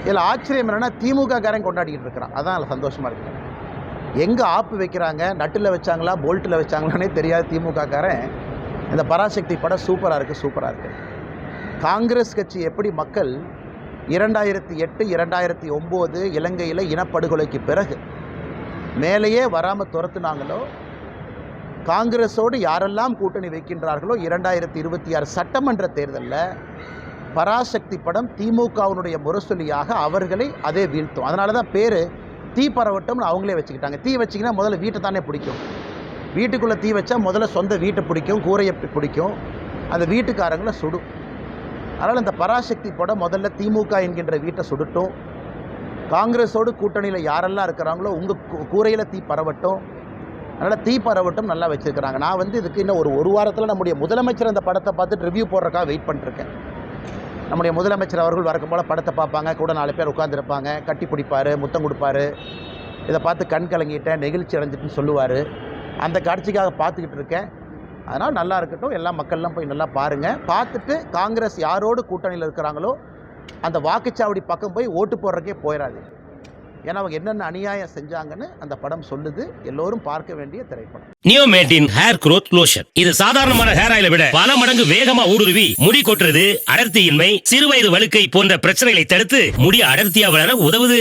இதில் ஆச்சரியம் என்னென்னா திமுக காரன் கொண்டாடிக்கிட்டு இருக்கிறான். அதான் அதில் சந்தோஷமாக இருக்கு. எங்கே ஆப்பு வைக்கிறாங்க, நட்டில் வச்சாங்களா போல்ட்டில் வச்சாங்களானே தெரியாது திமுக காரன். இந்த பராசக்தி படம் சூப்பராக இருக்குது, சூப்பராக இருக்குது. காங்கிரஸ் கட்சி எப்படி மக்கள் 2008 2009 இலங்கையில் இனப்படுகொலைக்கு பிறகு மேலேயே வராமல் துரத்துனாங்களோ, காங்கிரஸோடு யாரெல்லாம் கூட்டணி வைக்கின்றார்களோ 2026 சட்டமன்ற தேர்தலில் பராசக்தி படம் திமுகவினுடைய முரசொலியாக அவர்களை அதே வீழ்த்தும். அதனால தான் பேர் தீ பரவட்டம்னு அவங்களே வச்சுக்கிட்டாங்க. தீ வச்சிங்கன்னா முதல்ல வீட்டை தானே பிடிக்கும். வீட்டுக்குள்ளே தீ வச்சா முதல்ல சொந்த வீட்டை பிடிக்கும், கூரையை பிடிக்கும், அந்த வீட்டுக்காரங்களை சுடும். அதனால் இந்த பராசக்தி படம் முதல்ல திமுக என்கின்ற வீட்டை சுடட்டும். காங்கிரஸோடு கூட்டணியில் யாரெல்லாம் இருக்கிறாங்களோ உங்கள் கூரையில் தீ பரவட்டும். அதனால் தீ பரவட்டும் நல்லா வச்சுருக்கிறாங்க. நான் இதுக்கு இன்னும் ஒரு வாரத்தில் நம்முடைய முதலமைச்சர் அந்த படத்தை பார்த்துட்டு ரிவ்யூ போடுறக்காக வெயிட் பண்ணிட்டுருக்கேன். நம்முடைய முதலமைச்சர் அவர்கள் வழக்கம் போல் படத்தை பார்ப்பாங்க, கூட 4 பேர் உட்காந்துருப்பாங்க, கட்டி பிடிப்பார், முத்தம் கொடுப்பார். இதை பார்த்து கண் கலங்கிட்டேன், நெகிழ்ச்சி அடைஞ்சிட்டுன்னு சொல்லுவார். அந்த காட்சிக்காக பார்த்துக்கிட்டு இருக்கேன். அதனால் நல்லா இருக்கட்டும், எல்லா மக்கள்லாம் போய் நல்லா பாருங்கள். பார்த்துட்டு காங்கிரஸ் யாரோடு கூட்டணியில் இருக்கிறாங்களோ அந்த வாக்குச்சாவடி பக்கம் போய் ஓட்டு போடுறக்கே போயிடாது. ஏன்னா அவங்க என்னென்ன அநியாயம் செஞ்சாங்கன்னு அந்த படம் சொல்லுது. எல்லோரும் பார்க்க வேண்டிய திரைப்படம். நியோமேட்டின் ஹேர் growth லோஷன். இது சாதாரணமான ஹேர் ஆயிலை விட பல மடங்கு வேகமா ஊடுருவி முடி கொட்டுறது, அடர்த்தியின்மை, சிறுவயது வழுக்கை போன்ற பிரச்சனைகளை தடுத்து முடி அடர்த்தியா வளர உதவுது.